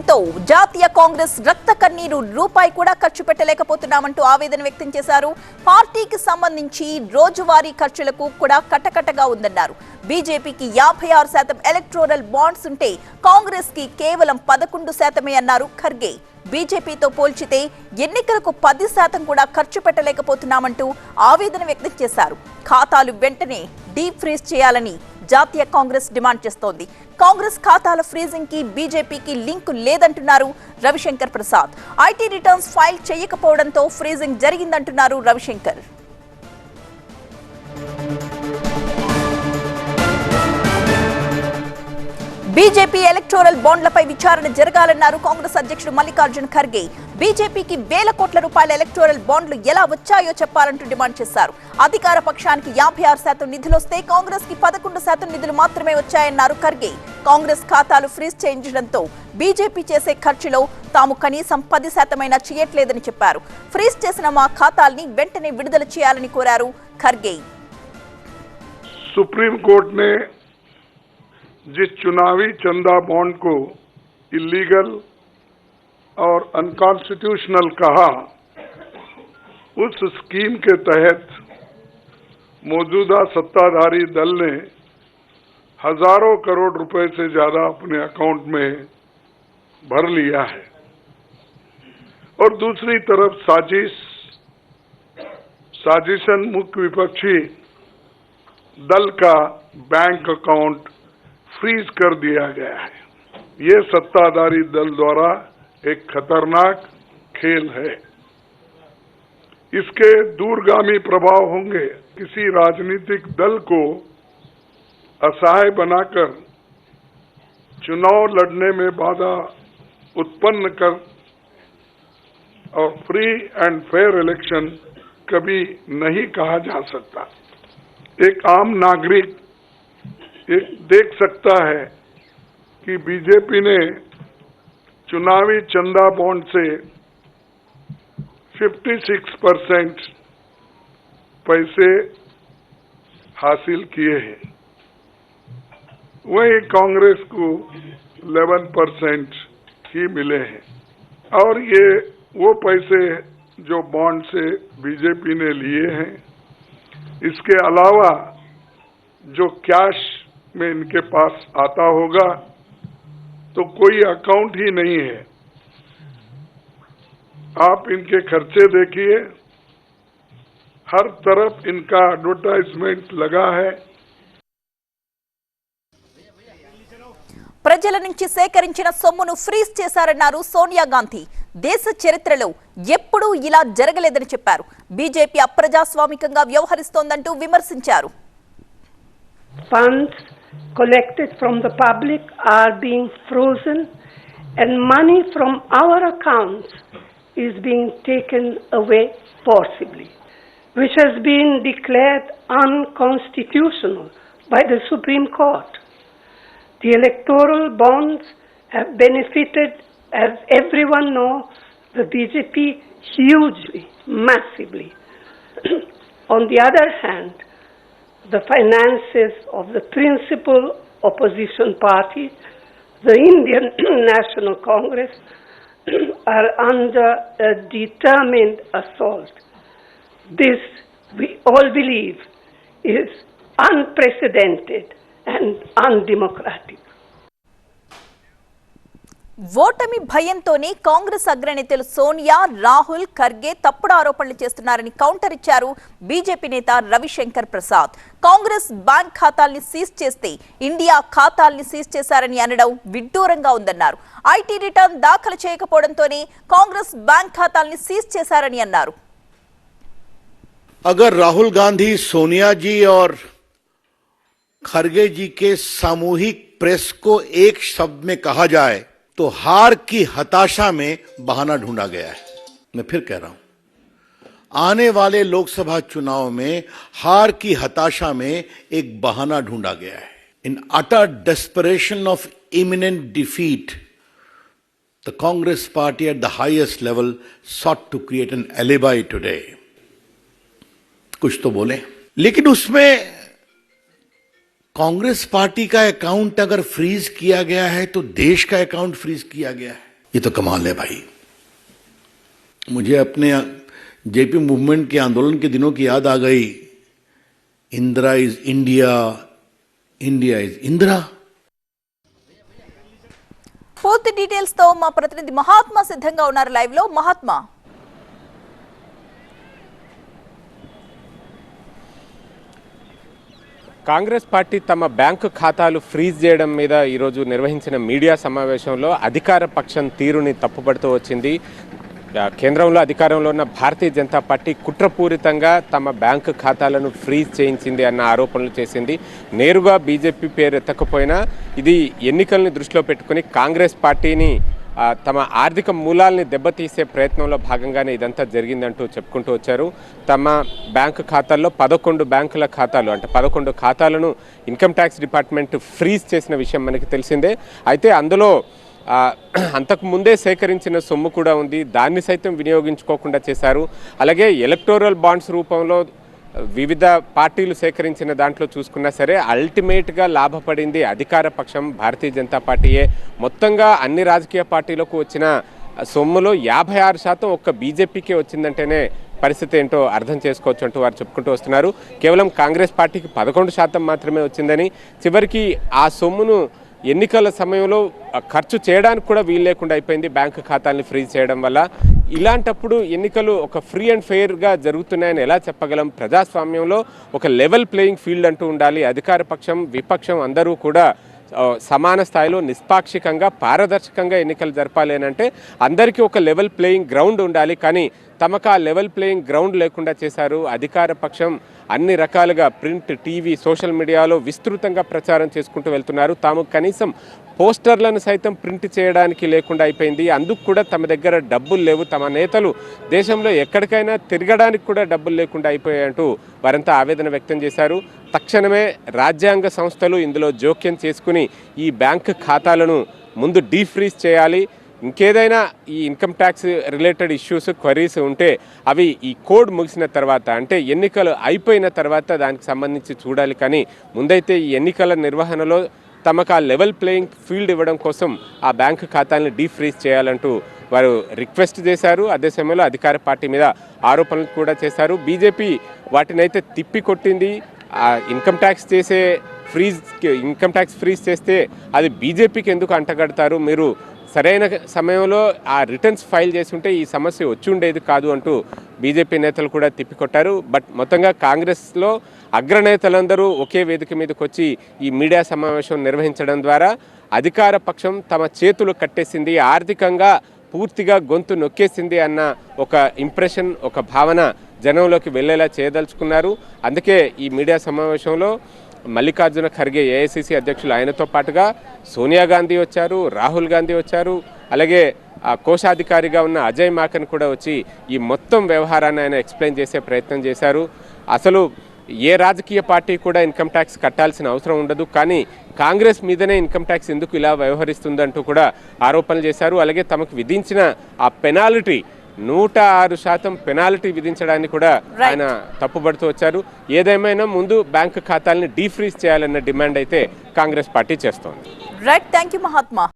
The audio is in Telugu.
దీంతో జాతీయ కాంగ్రెస్ రక్త కన్నీరు రూపాయి కూడా ఖర్చు పెట్టలేకపోతున్నామంటూ ఆవేదన వ్యక్తం చేశారు. పార్టీకి సంబంధించి రోజువారీ ఖర్చులకు కూడా కటకటగా ఉందన్నారు. బీజేపీకి 56% ఎలక్టోరల్ బాండ్స్ ఉంటే కాంగ్రెస్ కి కేవలం 11% అన్నారు ఖర్గే. బీజేపీతో పోల్చితే ఎన్నికలకు 10% కూడా ఖర్చు పెట్టలేకపోతున్నామంటూ ఆవేదన వ్యక్తం చేశారు. ఖాతాలు వెంటనే డీప్ ఫ్రీజ్ చేయాలని జాతీయ కాంగ్రెస్ డిమాండ్ చేస్తోంది. కాంగ్రెస్ ఖాతాల ఫ్రీజింగ్ కి బీజేపీకి లింక్ లేదంటున్నారు Ravishankar Prasad. IT returns file చేయకపోవడంతో ఫ్రీజింగ్ జరిగిందంటున్నారు రవిశంకర్. బీజేపీ ఎలక్టోరల్ బాండ్లపై విచారణ జరగాలన్నారు కాంగ్రెస్ అధ్యక్షుడు మల్లికార్జున్ ఖర్గే. బీజేపీకి వేల కోట్ల రూపాయల ఎలక్టోరల్ బాండ్లు ఎలా వచ్చాయో చెప్పాలంటూ డిమాండ్ చేశారు. అధికార పక్షానికి 56% నిధులొస్తే కాంగ్రెస్ కి 11% నిధులు మాత్రమే వచ్చాయన్నారు ఖర్గే. కాంగ్రెస్ ఖాతాలు ఫ్రీజ్ చేయించడంతో బీజేపీ చేసే ఖర్చులో తాము కనీసం 10% చేయట్లేదని చెప్పారు. ఫ్రీజ్ చేసిన మా ఖాతాల్ని వెంటనే విడుదల చేయాలని కోరారు ఖర్గే. सुप्रीम कोर्ट ने जिस चुनावी चंदा बॉन्ड को इलीगल और अनकॉन्स्टिट्यूशनल कहा, उस स्कीम के तहत मौजूदा सत्ताधारी दल ने हजारों करोड़ रुपए से ज्यादा अपने अकाउंट में भर लिया है और दूसरी तरफ साजिशन मुख्य विपक्षी दल का बैंक अकाउंट फ्रीज कर दिया गया है। ये सत्ताधारी दल द्वारा एक खतरनाक खेल है। इसके दूरगामी प्रभाव होंगे। किसी राजनीतिक दल को असहाय बनाकर चुनाव लड़ने में बाधा उत्पन्न कर और फ्री एंड फेयर इलेक्शन कभी नहीं कहा जा सकता। एक आम नागरिक देख सकता है कि बीजेपी ने चुनावी चंदा बॉन्ड से 56% पैसे हासिल किए हैं, वही कांग्रेस को 11% ही मिले हैं। और ये वो पैसे जो बॉन्ड से बीजेपी ने लिए हैं, इसके अलावा जो कैश में इनके पास आता होगा तो कोई अकाउंट ही नहीं है। आप इनके खर्चे देखिए, हर तरफ इनका एडवर्टाइजमेंट लगा है। ప్రజల నుంచి సేకరించిన సొమ్మును ఫ్రీజ్ చేశారన్నారు సోనియా గాంధీ. దేశ చరిత్రలో ఎప్పుడూ ఇలా జరగలేదని చెప్పారు. బీజేపీ అప్రజాస్వామికంగా వ్యవహరిస్తోందంటూ విమర్శించారు. Funds collected from the public are being frozen and money from our accounts is being taken away forcibly, which has been declared unconstitutional by the Supreme Court. The electoral bonds have benefited, as everyone knows, the BJP hugely, massively. On the other hand, the finances of the principal opposition party, the Indian National Congress, are under a determined assault. This, we all believe, is unprecedented and undemocratic. ఓటమి భయంతోనే కాంగ్రెస్ అగ్రనేతలు సోనియా, రాహుల్, ఖర్గే తప్పుడు ఆరోపణలు చేస్తున్నారని కౌంటర్ ఇచ్చారు బీజేపీ నేత రవిశంకర్ ప్రసాద్. కాంగ్రెస్ బ్యాంక్ ఖాతాల్ని సీజ్ చేస్తే ఇండియా ఖాతాల్ని సీజ్ చేశారని అనడం విడ్డూరంగా ఉందన్నారు. ఐటీ రిటర్న్ దాఖలు చేయకపోవడంతోనే కాంగ్రెస్ బ్యాంక్ ఖాతాల్ని సీజ్ చేశారని అన్నారు. अगर राहुल गांधी, सोनिया जी और खरगे जी के सामूहिक प्रेस को एक शब्द में कहा जाए तो हार की हताशा में बहाना ढूंढा गया है। मैं फिर कह रहा हूं, आने वाले लोकसभा चुनाव में हार की हताशा में एक बहाना ढूंढा गया है। In utter desperation of imminent defeat, the Congress party at the highest level sought to create an alibi today. कुछ तो बोले, लेकिन उसमें कांग्रेस पार्टी का अकाउंट अगर फ्रीज किया गया है तो देश का अकाउंट फ्रीज किया गया है। ये तो कमाल है भाई। मुझे अपने जेपी मूवमेंट के आंदोलन के दिनों की याद आ गई। Indira is India, India is Indira. పూర్తి డీటెయిల్స్ తో మా ప్రతినిధి మహాత్మా సిద్ధంగా ఉన్నారు లైవ్ లో. మహాత్మా, కాంగ్రెస్ పార్టీ తమ బ్యాంకు ఖాతాలు ఫ్రీజ్ చేయడం మీద ఈరోజు నిర్వహించిన మీడియా సమావేశంలో అధికార పక్షం తీరుని తప్పుపడుతూ వచ్చింది. కేంద్రంలో అధికారంలో ఉన్న భారతీయ జనతా పార్టీ కుట్రపూరితంగా తమ బ్యాంకు ఖాతాలను ఫ్రీజ్ చేయించింది అన్న ఆరోపణలు చేసింది. నేరుగా బీజేపీ పేరు ఎత్తకపోయినా ఇది ఎన్నికల్ని దృష్టిలో పెట్టుకుని కాంగ్రెస్ పార్టీని తమ ఆర్థిక మూలాల్ని దెబ్బతీసే ప్రయత్నంలో భాగంగానే ఇదంతా జరిగిందంటూ చెప్పుకుంటూ వచ్చారు. తమ బ్యాంకు ఖాతాల్లో 11 బ్యాంకుల ఖాతాలు అంటే 11 ఖాతాలను ఇన్కమ్ ట్యాక్స్ డిపార్ట్మెంట్ ఫ్రీజ్ చేసిన విషయం మనకి తెలిసిందే. అయితే అందులో అంతకు ముందే సేకరించిన సొమ్ము కూడా ఉంది, దాన్ని సైతం వినియోగించుకోకుండా చేశారు. అలాగే ఎలక్టోరల్ బాండ్స్ రూపంలో వివిధ పార్టీలు సేకరించిన దాంట్లో చూసుకున్నా సరే అల్టిమేట్గా లాభపడింది అధికార పక్షం భారతీయ జనతా పార్టీయే. మొత్తంగా అన్ని రాజకీయ పార్టీలకు వచ్చిన సొమ్ములో 56% ఒక్క బీజేపీకే వచ్చిందంటేనే పరిస్థితి ఏంటో అర్థం చేసుకోవచ్చు అంటూ వారు చెప్పుకుంటూ వస్తున్నారు. కేవలం కాంగ్రెస్ పార్టీకి 11% మాత్రమే వచ్చిందని, చివరికి ఆ సొమ్మును ఎన్నికల సమయంలో ఖర్చు చేయడానికి కూడా వీలు లేకుండా అయిపోయింది బ్యాంకు ఖాతాల్ని ఫ్రీజ్ చేయడం వల్ల. ఇలాంటప్పుడు ఎన్నికలు ఒక ఫ్రీ అండ్ ఫెయిర్గా జరుగుతున్నాయని ఎలా చెప్పగలం? ప్రజాస్వామ్యంలో ఒక లెవెల్ ప్లేయింగ్ ఫీల్డ్ అంటూ ఉండాలి. అధికార పక్షం, విపక్షం అందరూ కూడా సమాన స్థాయిలో నిష్పాక్షికంగా పారదర్శకంగా ఎన్నికలు జరపాలి అని అంటే అందరికీ ఒక లెవెల్ ప్లేయింగ్ గ్రౌండ్ ఉండాలి. కానీ తమకు ఆ లెవెల్ ప్లేయింగ్ గ్రౌండ్ లేకుండా చేశారు. అధికార పక్షం అన్ని రకాలుగా ప్రింట్, టీవీ, సోషల్ మీడియాలో విస్తృతంగా ప్రచారం చేసుకుంటూ వెళ్తున్నారు. తాము కనీసం పోస్టర్లను సైతం ప్రింట్ చేయడానికి లేకుండా అయిపోయింది. అందుకు కూడా తమ దగ్గర డబ్బులు లేవు, తమ నేతలు దేశంలో ఎక్కడికైనా తిరగడానికి కూడా డబ్బులు లేకుండా అయిపోయాయంటూ వారంతా ఆవేదన వ్యక్తం చేశారు. తక్షణమే రాజ్యాంగ సంస్థలు ఇందులో జోక్యం చేసుకుని ఈ బ్యాంకు ఖాతాలను ముందు డీఫ్రీజ్ చేయాలి. ఇంకేదైనా ఈ income tax related issues, queries ఉంటే అవి ఈ కోడ్ ముగిసిన తర్వాత అంటే ఎన్నికలు అయిపోయిన తర్వాత దానికి సంబంధించి చూడాలి. కానీ ముందైతే ఈ ఎన్నికల నిర్వహణలో తమకు ఆ లెవెల్ ప్లేయింగ్ ఫీల్డ్ ఇవ్వడం కోసం ఆ బ్యాంకు ఖాతాలను డీఫ్రీజ్ చేయాలంటూ వారు రిక్వెస్ట్ చేశారు. అదే సమయంలో అధికార పార్టీ మీద ఆరోపణలు కూడా చేశారు. బీజేపీ వాటినైతే తిప్పికొట్టింది. ఇన్కమ్ ట్యాక్స్ ఫ్రీజ్ చేస్తే అది బీజేపీకి ఎందుకు అంటగడతారు, మీరు సరైన సమయంలో ఆ రిటర్న్స్ ఫైల్ చేసి ఉంటే ఈ సమస్య వచ్చి ఉండేది కాదు అంటూ బీజేపీ నేతలు కూడా తిప్పికొట్టారు. బట్ మొత్తంగా కాంగ్రెస్లో అగ్రనేతలందరూ ఒకే వేదిక మీదకి వచ్చి ఈ మీడియా సమావేశం నిర్వహించడం ద్వారా అధికార పక్షం తమ చేతులు కట్టేసింది, ఆర్థికంగా పూర్తిగా గొంతు నొక్కేసింది అన్న ఒక ఇంప్రెషన్, ఒక భావన జనంలోకి వెళ్ళేలా చేయదలుచుకున్నారు. అందుకే ఈ మీడియా సమావేశంలో మల్లికార్జున ఖర్గే ఏఐసిసి అధ్యక్షులు, ఆయనతో పాటుగా సోనియా గాంధీ వచ్చారు, రాహుల్ గాంధీ వచ్చారు, అలాగే కోశాధికారిగా ఉన్న అజయ్ మాకన్ కూడా వచ్చి ఈ మొత్తం వ్యవహారాన్ని ఆయన ఎక్స్ప్లెయిన్ చేసే ప్రయత్నం చేశారు. అసలు ఏ రాజకీయ పార్టీ కూడా ఇన్కమ్ ట్యాక్స్ కట్టాల్సిన అవసరం ఉండదు, కానీ కాంగ్రెస్ మీదనే ఇన్కమ్ ట్యాక్స్ ఎందుకు ఇలా వ్యవహరిస్తుందంటూ కూడా ఆరోపణలు చేశారు. అలాగే తమకు విధించిన ఆ పెనాల్టీ 106% పెనాల్టీ విధించడాన్ని కూడా ఆయన తప్పుపడుతూ వచ్చారు. ఏదేమైనా ముందు బ్యాంకు ఖాతాల్ని డీఫ్రీజ్ చేయాలన్న డిమాండ్ అయితే కాంగ్రెస్ పార్టీ చేస్తోంది. Right, thank you Mahatma.